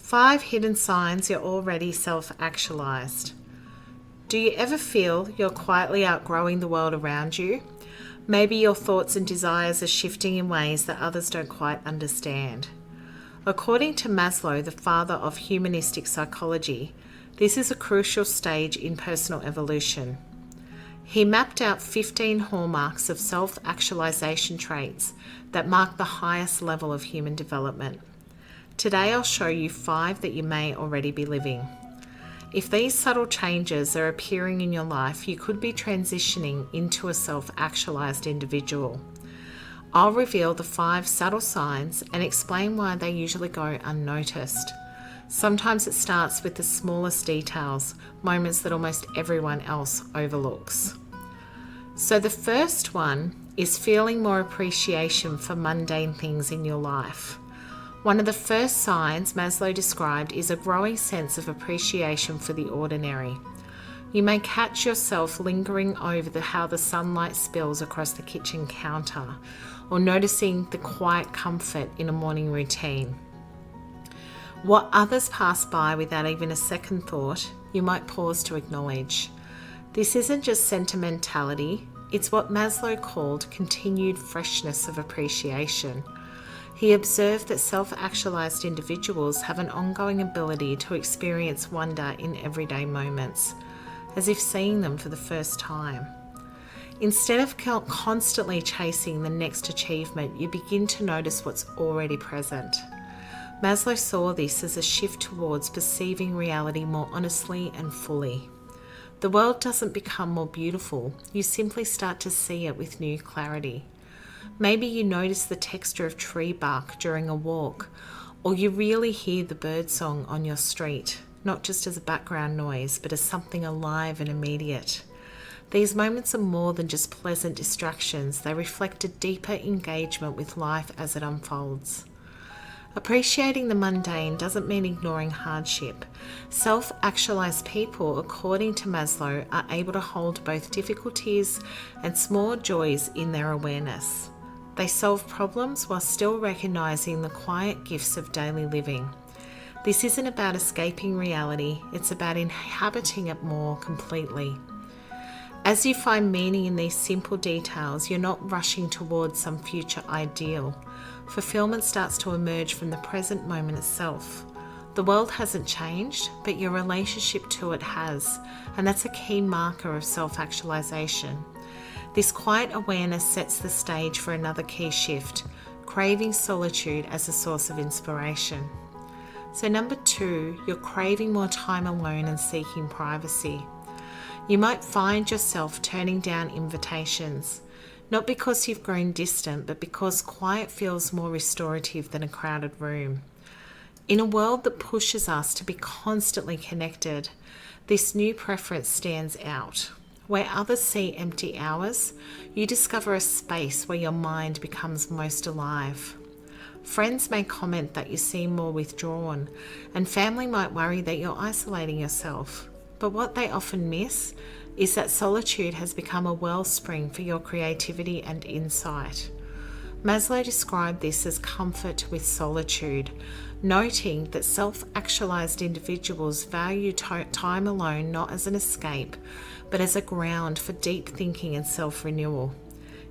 5 hidden signs you're already self-actualized. Do you ever feel you're quietly outgrowing the world around you? Maybe your thoughts and desires are shifting in ways that others don't quite understand. According to Maslow, the father of humanistic psychology, this is a crucial stage in personal evolution. He mapped out 15 hallmarks of self-actualization traits that mark the highest level of human development. Today I'll show you 5 that you may already be living. If these subtle changes are appearing in your life, you could be transitioning into a self-actualized individual. I'll reveal the 5 subtle signs and explain why they usually go unnoticed. Sometimes it starts with the smallest details, moments that almost everyone else overlooks. So the first one is feeling more appreciation for mundane things in your life. One of the first signs Maslow described is a growing sense of appreciation for the ordinary. You may catch yourself lingering over how the sunlight spills across the kitchen counter, or noticing the quiet comfort in a morning routine. What others pass by without even a second thought, you might pause to acknowledge. This isn't just sentimentality, it's what Maslow called continued freshness of appreciation. He observed that self-actualized individuals have an ongoing ability to experience wonder in everyday moments, as if seeing them for the first time. Instead of constantly chasing the next achievement, you begin to notice what's already present. Maslow saw this as a shift towards perceiving reality more honestly and fully. The world doesn't become more beautiful, you simply start to see it with new clarity. Maybe you notice the texture of tree bark during a walk, or you really hear the birdsong on your street, not just as a background noise, but as something alive and immediate. These moments are more than just pleasant distractions, they reflect a deeper engagement with life as it unfolds. Appreciating the mundane doesn't mean ignoring hardship. Self-actualized people, according to Maslow, are able to hold both difficulties and small joys in their awareness. They solve problems while still recognizing the quiet gifts of daily living. This isn't about escaping reality, it's about inhabiting it more completely. As you find meaning in these simple details, you're not rushing towards some future ideal. Fulfillment starts to emerge from the present moment itself. The world hasn't changed, but your relationship to it has, and that's a key marker of self-actualization. This quiet awareness sets the stage for another key shift, craving solitude as a source of inspiration. So number 2, you're craving more time alone and seeking privacy. You might find yourself turning down invitations, not because you've grown distant, but because quiet feels more restorative than a crowded room. In a world that pushes us to be constantly connected, this new preference stands out. Where others see empty hours, you discover a space where your mind becomes most alive. Friends may comment that you seem more withdrawn, and family might worry that you're isolating yourself. But what they often miss is that solitude has become a wellspring for your creativity and insight. Maslow described this as comfort with solitude, noting that self-actualized individuals value time alone not as an escape, but as a ground for deep thinking and self-renewal.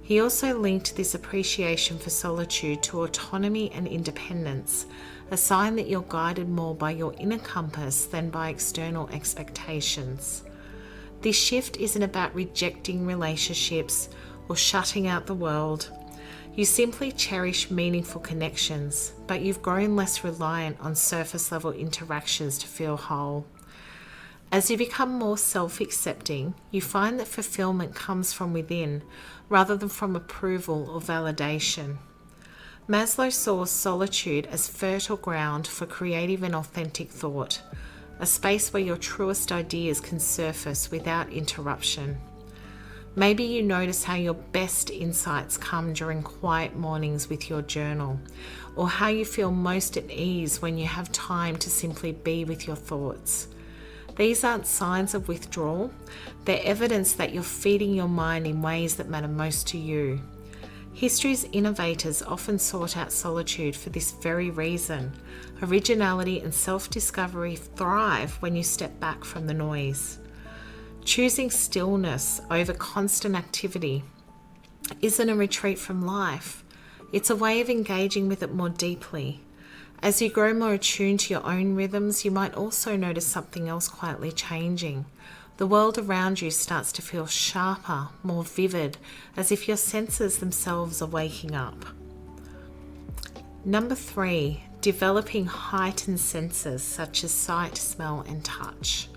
He also linked this appreciation for solitude to autonomy and independence, a sign that you're guided more by your inner compass than by external expectations. This shift isn't about rejecting relationships or shutting out the world. You simply cherish meaningful connections, but you've grown less reliant on surface-level interactions to feel whole. As you become more self-accepting, you find that fulfillment comes from within, rather than from approval or validation. Maslow saw solitude as fertile ground for creative and authentic thought, a space where your truest ideas can surface without interruption. Maybe you notice how your best insights come during quiet mornings with your journal, or how you feel most at ease when you have time to simply be with your thoughts. These aren't signs of withdrawal, they're evidence that you're feeding your mind in ways that matter most to you. History's innovators often sought out solitude for this very reason. Originality and self-discovery thrive when you step back from the noise. Choosing stillness over constant activity isn't a retreat from life. It's a way of engaging with it more deeply. As you grow more attuned to your own rhythms, you might also notice something else quietly changing. The world around you starts to feel sharper, more vivid, as if your senses themselves are waking up. Number 3, developing heightened senses such as sight, smell, and touch.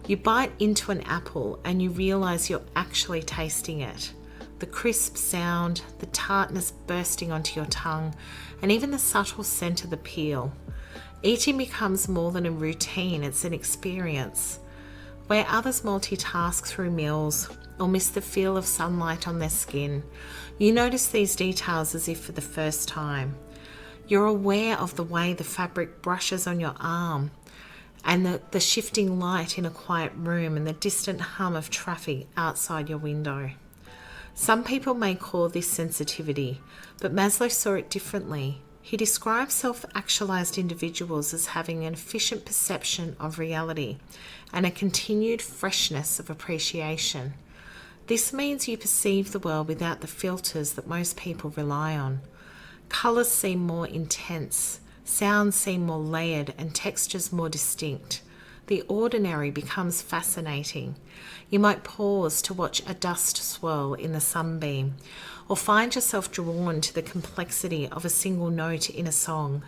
You bite into an apple and you realize you're actually tasting it. The crisp sound, the tartness bursting onto your tongue, and even the subtle scent of the peel. Eating becomes more than a routine, it's an experience. Where others multitask through meals or miss the feel of sunlight on their skin, you notice these details as if for the first time. You're aware of the way the fabric brushes on your arm and the shifting light in a quiet room and the distant hum of traffic outside your window. Some people may call this sensitivity, but Maslow saw it differently. He describes self-actualized individuals as having an efficient perception of reality and a continued freshness of appreciation. This means you perceive the world without the filters that most people rely on. Colours seem more intense, sounds seem more layered, and textures more distinct. The ordinary becomes fascinating. You might pause to watch a dust swirl in the sunbeam, or find yourself drawn to the complexity of a single note in a song.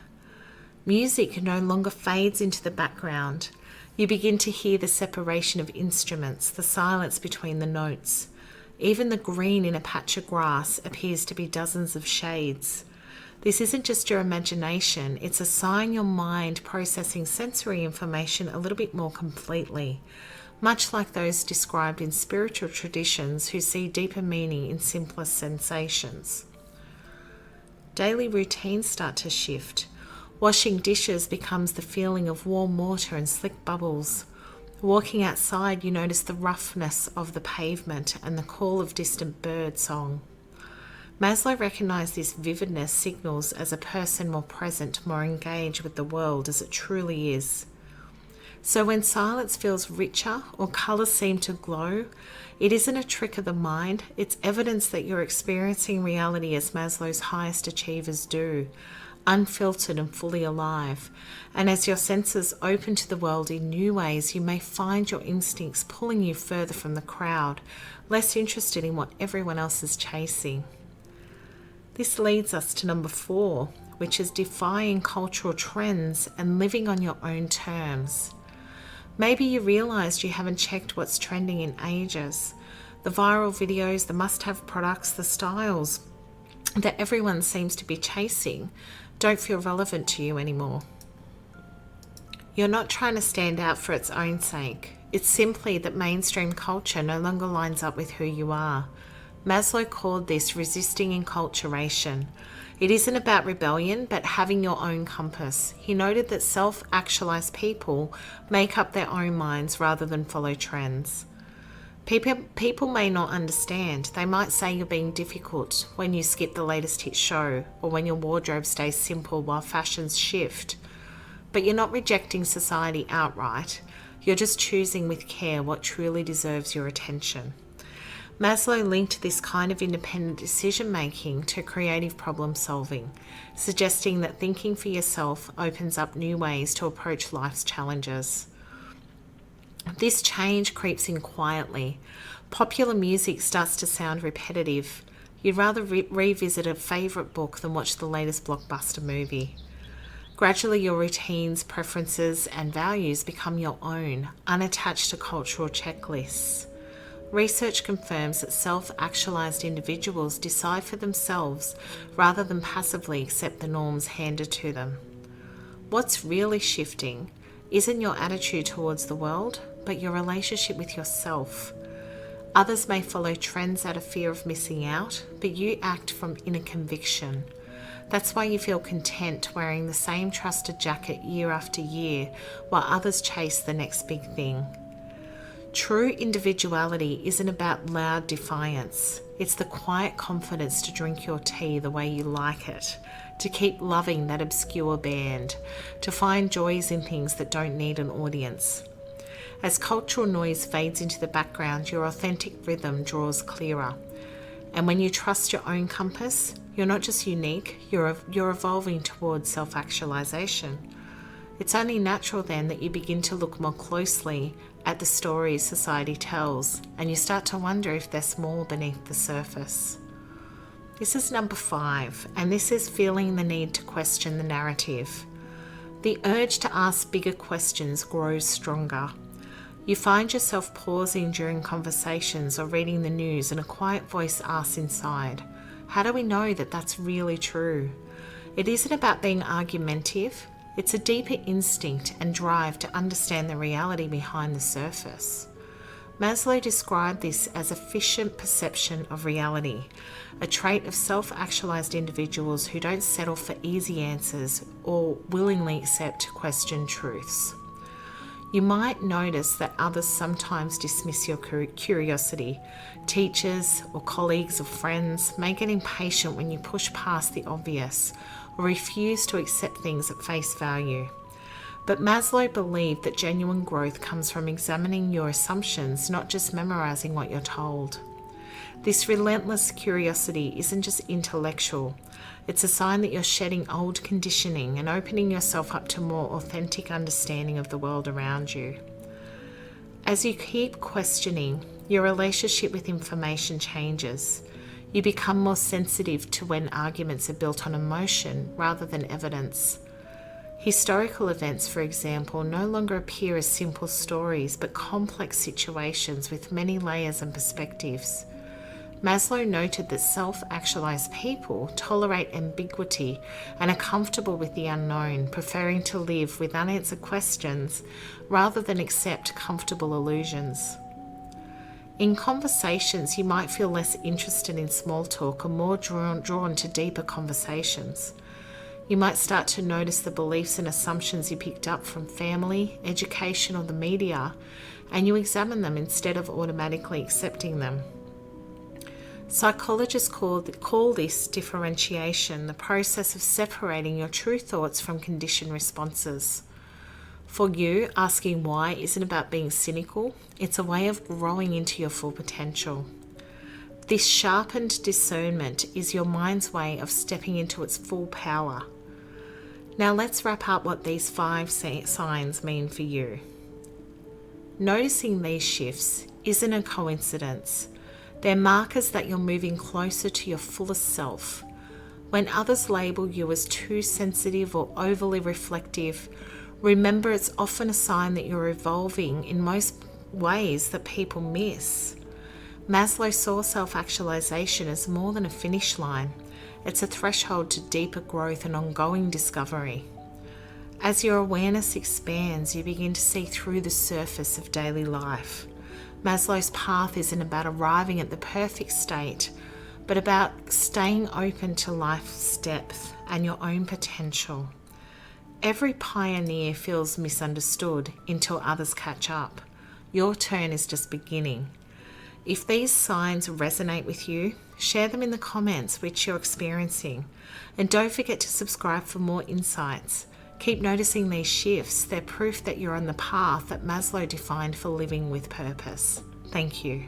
Music no longer fades into the background. You begin to hear the separation of instruments, the silence between the notes. Even the green in a patch of grass appears to be dozens of shades. This isn't just your imagination, it's a sign your mind processing sensory information a little bit more completely, much like those described in spiritual traditions who see deeper meaning in simpler sensations. Daily routines start to shift. Washing dishes becomes the feeling of warm water and slick bubbles. Walking outside, you notice the roughness of the pavement and the call of distant bird song. Maslow recognised this vividness signals as a person more present, more engaged with the world as it truly is. So when silence feels richer or colours seem to glow, it isn't a trick of the mind, it's evidence that you're experiencing reality as Maslow's highest achievers do, unfiltered and fully alive. And as your senses open to the world in new ways, you may find your instincts pulling you further from the crowd, less interested in what everyone else is chasing. This leads us to number 4, which is defying cultural trends and living on your own terms. Maybe you realised you haven't checked what's trending in ages. The viral videos, the must-have products, the styles that everyone seems to be chasing don't feel relevant to you anymore. You're not trying to stand out for its own sake. It's simply that mainstream culture no longer lines up with who you are. Maslow called this resisting enculturation. It isn't about rebellion, but having your own compass. He noted that self-actualized people make up their own minds rather than follow trends. People may not understand. They might say you're being difficult when you skip the latest hit show, or when your wardrobe stays simple while fashions shift. But you're not rejecting society outright. You're just choosing with care what truly deserves your attention. Maslow linked this kind of independent decision-making to creative problem-solving, suggesting that thinking for yourself opens up new ways to approach life's challenges. This change creeps in quietly. Popular music starts to sound repetitive. You'd rather revisit a favourite book than watch the latest blockbuster movie. Gradually, your routines, preferences, and values become your own, unattached to cultural checklists. Research confirms that self-actualized individuals decide for themselves rather than passively accept the norms handed to them. What's really shifting isn't your attitude towards the world, but your relationship with yourself. Others may follow trends out of fear of missing out, but you act from inner conviction. That's why you feel content wearing the same trusted jacket year after year, while others chase the next big thing. True individuality isn't about loud defiance. It's the quiet confidence to drink your tea the way you like it, to keep loving that obscure band, to find joys in things that don't need an audience. As cultural noise fades into the background, your authentic rhythm draws clearer. And when you trust your own compass, you're not just unique, you're evolving towards self-actualization. It's only natural then that you begin to look more closely at the stories society tells, and you start to wonder if there's more beneath the surface. This is number 5, and this is feeling the need to question the narrative. The urge to ask bigger questions grows stronger. You find yourself pausing during conversations or reading the news, and a quiet voice asks inside, how do we know that that's really true? It isn't about being argumentative. It's a deeper instinct and drive to understand the reality behind the surface. Maslow described this as efficient perception of reality, a trait of self-actualized individuals who don't settle for easy answers or willingly accept questioned truths. You might notice that others sometimes dismiss your curiosity. Teachers or colleagues or friends may get impatient when you push past the obvious or refuse to accept things at face value. But Maslow believed that genuine growth comes from examining your assumptions, not just memorizing what you're told. This relentless curiosity isn't just intellectual. It's a sign that you're shedding old conditioning and opening yourself up to more authentic understanding of the world around you. As you keep questioning, your relationship with information changes. You become more sensitive to when arguments are built on emotion rather than evidence. Historical events, for example, no longer appear as simple stories but complex situations with many layers and perspectives. Maslow noted that self-actualized people tolerate ambiguity and are comfortable with the unknown, preferring to live with unanswered questions rather than accept comfortable illusions. In conversations, you might feel less interested in small talk and more drawn to deeper conversations. You might start to notice the beliefs and assumptions you picked up from family, education, or the media, and you examine them instead of automatically accepting them. Psychologists call this differentiation, the process of separating your true thoughts from conditioned responses. For you, asking why isn't about being cynical, it's a way of growing into your full potential. This sharpened discernment is your mind's way of stepping into its full power. Now let's wrap up what these 5 signs mean for you. Noticing these shifts isn't a coincidence. They're markers that you're moving closer to your fullest self. When others label you as too sensitive or overly reflective, remember it's often a sign that you're evolving in most ways that people miss. Maslow saw self-actualization as more than a finish line. It's a threshold to deeper growth and ongoing discovery. As your awareness expands, you begin to see through the surface of daily life. Maslow's path isn't about arriving at the perfect state, but about staying open to life's depth and your own potential. Every pioneer feels misunderstood until others catch up. Your turn is just beginning. If these signs resonate with you, share them in the comments which you're experiencing. And don't forget to subscribe for more insights. Keep noticing these shifts. They're proof that you're on the path that Maslow defined for living with purpose. Thank you.